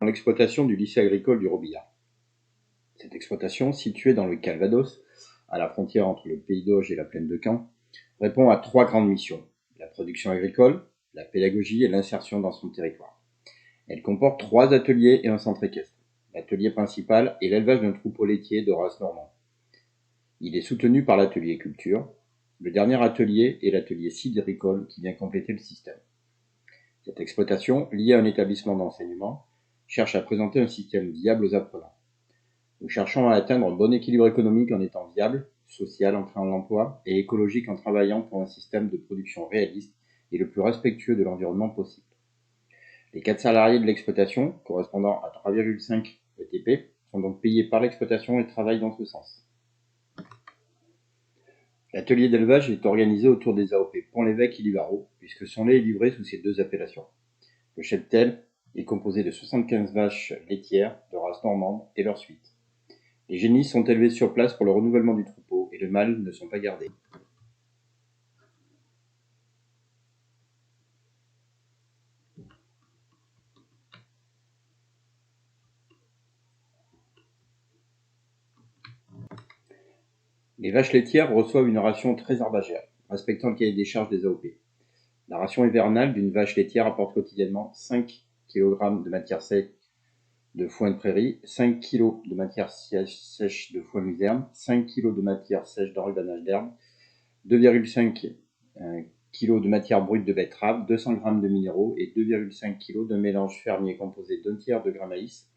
dans l'exploitation du lycée agricole du Robillard. Cette exploitation, située dans le Calvados, à la frontière entre le Pays d'Auge et la plaine de Caen, répond à 3 grandes missions: la production agricole, la pédagogie et l'insertion dans son territoire. Elle comporte 3 ateliers et un centre équestre. L'atelier principal est l'élevage d'un troupeau laitier de race normande. Il est soutenu par l'atelier culture. Le dernier atelier est l'atelier sidéricole qui vient compléter le système. Cette exploitation, liée à un établissement d'enseignement, cherche à présenter un système viable aux apprenants. Nous cherchons à atteindre un bon équilibre économique en étant viable, social en créant de l'emploi et écologique en travaillant pour un système de production réaliste et le plus respectueux de l'environnement possible. Les 4 salariés de l'exploitation, correspondant à 3,5 ETP, sont donc payés par l'exploitation et travaillent dans ce sens. L'atelier d'élevage est organisé autour des AOP Pont-l'Évêque et Livaro, puisque son lait est livré sous ces 2 appellations. Le cheptel est composé de 75 vaches laitières de race normande et leur suite. Les génisses sont élevées sur place pour le renouvellement du troupeau et le mâle ne sont pas gardés. Les vaches laitières reçoivent une ration très herbagère, respectant le cahier des charges des AOP. La ration hivernale d'une vache laitière apporte quotidiennement 5 kg de matière sèche de foin de prairie, 5 kg de matière sèche de foin luzerne, 5 kg de matière sèche d'enrubanage d'herbe, 2,5 kg de matière brute de betterave, 200 g de minéraux et 2,5 kg de mélange fermier composé d'un tiers de grains maïs,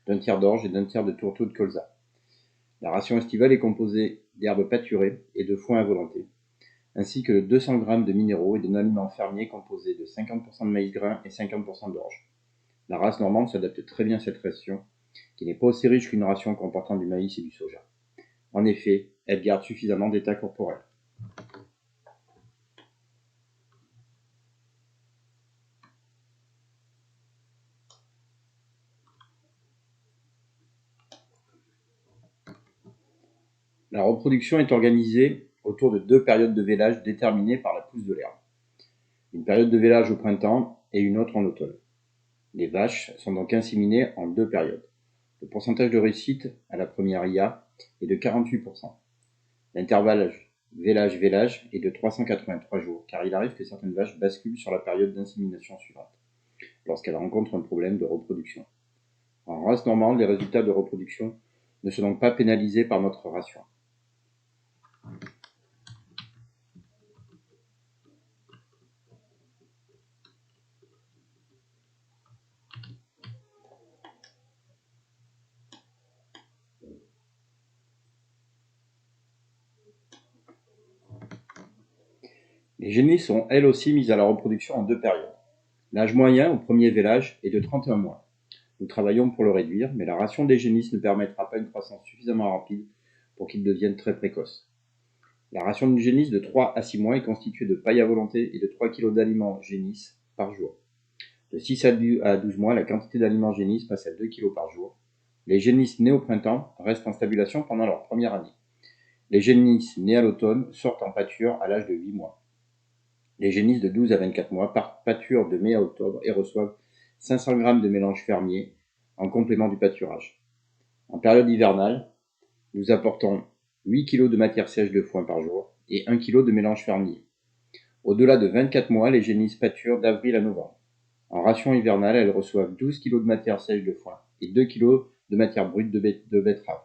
d'un tiers d'orge et d'un tiers de tourteau de colza. La ration estivale est composée d'herbes pâturées et de foin à volonté, ainsi que de 200 g de minéraux et d'un aliment fermier composé de 50% de maïs grain et 50% d'orge. La race normande s'adapte très bien à cette ration, qui n'est pas aussi riche qu'une ration comportant du maïs et du soja. En effet, elle garde suffisamment d'état corporel. La reproduction est organisée autour de 2 périodes de vélage déterminées par la pousse de l'herbe. Une période de vélage au printemps et une autre en automne. Les vaches sont donc inséminées en 2 périodes. Le pourcentage de réussite à la première IA est de 48%. L'intervalle vélage-vélage est de 383 jours, car il arrive que certaines vaches basculent sur la période d'insémination suivante, lorsqu'elles rencontrent un problème de reproduction. En race normande, les résultats de reproduction ne sont donc pas pénalisés par notre ration. Les génisses sont elles aussi mises à la reproduction en 2 périodes. L'âge moyen au premier vélage est de 31 mois. Nous travaillons pour le réduire, mais la ration des génisses ne permettra pas une croissance suffisamment rapide pour qu'ils deviennent très précoces. La ration d'une génisse de 3 à 6 mois est constituée de paille à volonté et de 3 kg d'aliments génisses par jour. De 6 à 12 mois, la quantité d'aliments génisses passe à 2 kg par jour. Les génisses nées au printemps restent en stabulation pendant leur première année. Les génisses nées à l'automne sortent en pâture à l'âge de 8 mois. Les génisses de 12 à 24 mois pâturent de mai à octobre et reçoivent 500 g de mélange fermier en complément du pâturage. En période hivernale, nous apportons 8 kg de matière sèche de foin par jour et 1 kg de mélange fermier. Au-delà de 24 mois, les génisses pâturent d'avril à novembre. En ration hivernale, elles reçoivent 12 kg de matière sèche de foin et 2 kg de matière brute de betterave.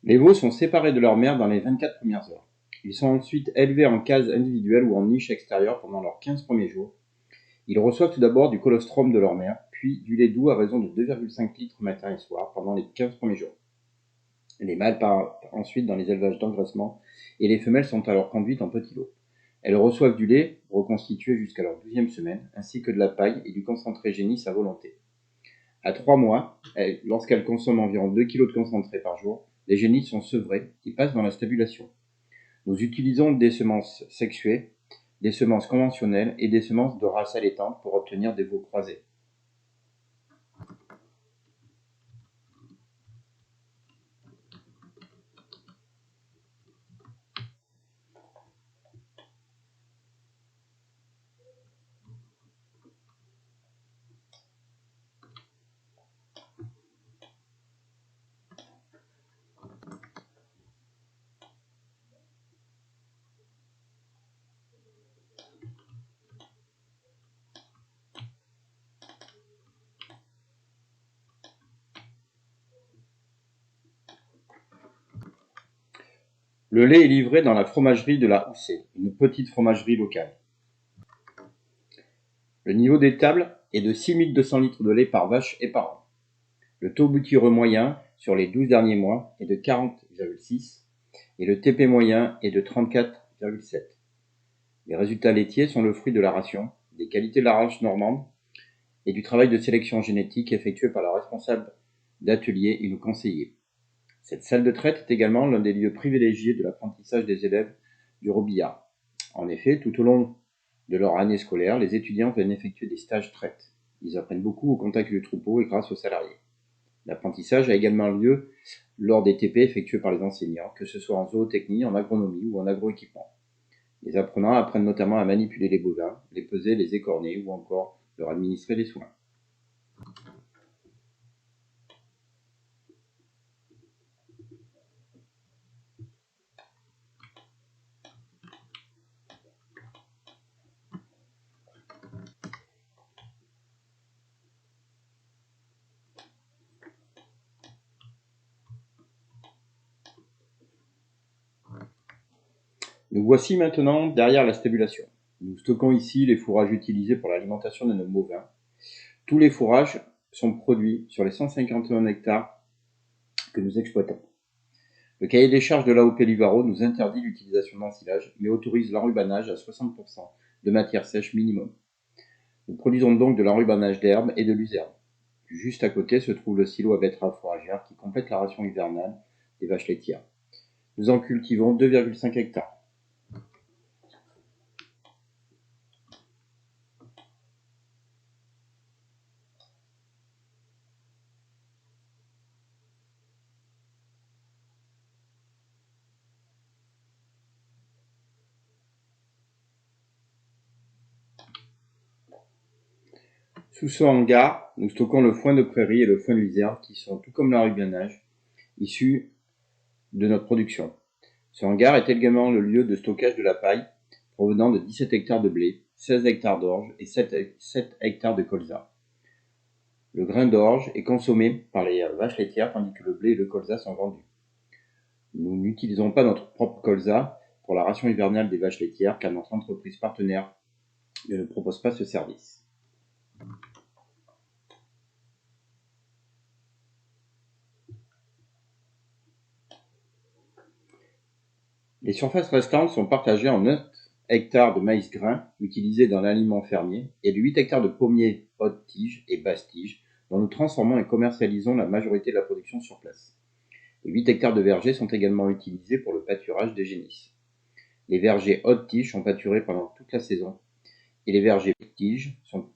Les veaux sont séparés de leur mère dans les 24 premières heures. Ils sont ensuite élevés en case individuelle ou en niche extérieure pendant leurs 15 premiers jours. Ils reçoivent tout d'abord du colostrum de leur mère, puis du lait doux à raison de 2,5 litres matin et soir pendant les 15 premiers jours. Les mâles partent ensuite dans les élevages d'engraissement et les femelles sont alors conduites en petits lots. Elles reçoivent du lait reconstitué jusqu'à leur 12e semaine, ainsi que de la paille et du concentré génisse à volonté. À 3 mois, lorsqu'elles consomment environ 2 kg de concentré par jour, les génisses sont sevrées et passent dans la stabulation. Nous utilisons des semences sexuées, des semences conventionnelles et des semences de race allaitante pour obtenir des veaux croisés. Le lait est livré dans la fromagerie de la Houssée, une petite fromagerie locale. Le niveau d'étable est de 6200 litres de lait par vache et par an. Le taux butyreux moyen sur les 12 derniers mois est de 40,6 et le TP moyen est de 34,7. Les résultats laitiers sont le fruit de la ration, des qualités de la race normande et du travail de sélection génétique effectué par la responsable d'atelier et nos conseillers. Cette salle de traite est également l'un des lieux privilégiés de l'apprentissage des élèves du Robillard. En effet, tout au long de leur année scolaire, les étudiants viennent effectuer des stages traite. Ils apprennent beaucoup au contact du troupeau et grâce aux salariés. L'apprentissage a également lieu lors des TP effectués par les enseignants, que ce soit en zootechnie, en agronomie ou en agroéquipement. Les apprenants apprennent notamment à manipuler les bovins, les peser, les écorner ou encore leur administrer les soins. Nous voici maintenant derrière la stabulation. Nous stockons ici les fourrages utilisés pour l'alimentation de nos bovins. Tous les fourrages sont produits sur les 151 hectares que nous exploitons. Le cahier des charges de l'AOP Livaro nous interdit l'utilisation d'ensilage, mais autorise l'enrubanage à 60% de matière sèche minimum. Nous produisons donc de l'enrubanage d'herbe et de luzerne. Juste à côté se trouve le silo à betteraves fourragères qui complète la ration hivernale des vaches laitières. Nous en cultivons 2,5 hectares. Sous ce hangar, nous stockons le foin de prairie et le foin de luzerne qui sont, tout comme l'enrubanage, issus de notre production. Ce hangar est également le lieu de stockage de la paille provenant de 17 hectares de blé, 16 hectares d'orge et 7 hectares de colza. Le grain d'orge est consommé par les vaches laitières tandis que le blé et le colza sont vendus. Nous n'utilisons pas notre propre colza pour la ration hivernale des vaches laitières car notre entreprise partenaire ne propose pas ce service. Les surfaces restantes sont partagées en 9 hectares de maïs grain utilisés dans l'aliment fermier et de 8 hectares de pommiers haute tige et basse tige dont nous transformons et commercialisons la majorité de la production sur place. Les 8 hectares de vergers sont également utilisés pour le pâturage des génisses. Les vergers haute tige sont pâturés pendant toute la saison et les vergers petites tiges sont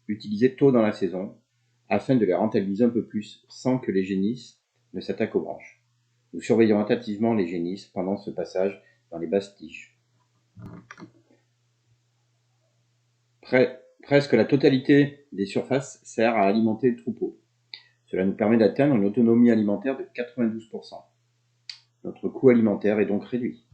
utilisés tôt dans la saison afin de les rentabiliser un peu plus sans que les génisses ne s'attaquent aux branches. Nous surveillons attentivement les génisses pendant ce passage dans les basses tiges. Presque la totalité des surfaces sert à alimenter le troupeau. Cela nous permet d'atteindre une autonomie alimentaire de 92%. Notre coût alimentaire est donc réduit.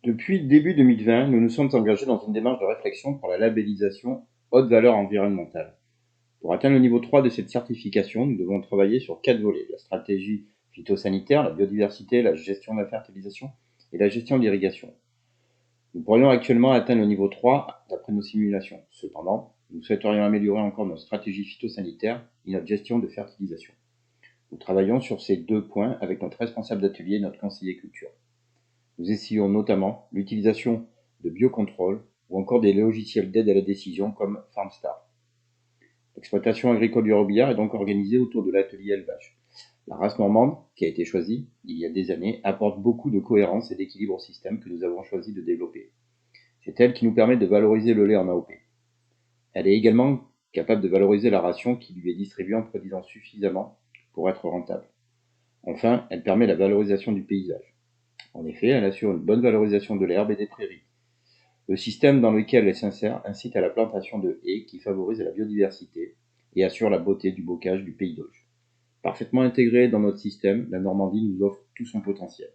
Depuis début 2020, nous nous sommes engagés dans une démarche de réflexion pour la labellisation haute valeur environnementale. Pour atteindre le niveau 3 de cette certification, nous devons travailler sur 4 volets: la stratégie phytosanitaire, la biodiversité, la gestion de la fertilisation et la gestion de l'irrigation. Nous pourrions actuellement atteindre le niveau 3 d'après nos simulations. Cependant, nous souhaiterions améliorer encore notre stratégie phytosanitaire et notre gestion de fertilisation. Nous travaillons sur ces 2 points avec notre responsable d'atelier et notre conseiller culture. Nous essayons notamment l'utilisation de biocontrôle ou encore des logiciels d'aide à la décision comme FarmStar. L'exploitation agricole du Robillard est donc organisée autour de l'atelier élevage. La race normande, qui a été choisie il y a des années, apporte beaucoup de cohérence et d'équilibre au système que nous avons choisi de développer. C'est elle qui nous permet de valoriser le lait en AOP. Elle est également capable de valoriser la ration qui lui est distribuée en produisant suffisamment pour être rentable. Enfin, elle permet la valorisation du paysage. En effet, elle assure une bonne valorisation de l'herbe et des prairies. Le système dans lequel elle s'insère incite à la plantation de haies qui favorisent la biodiversité et assure la beauté du bocage du pays d'Auge. Parfaitement intégrée dans notre système, la Normandie nous offre tout son potentiel.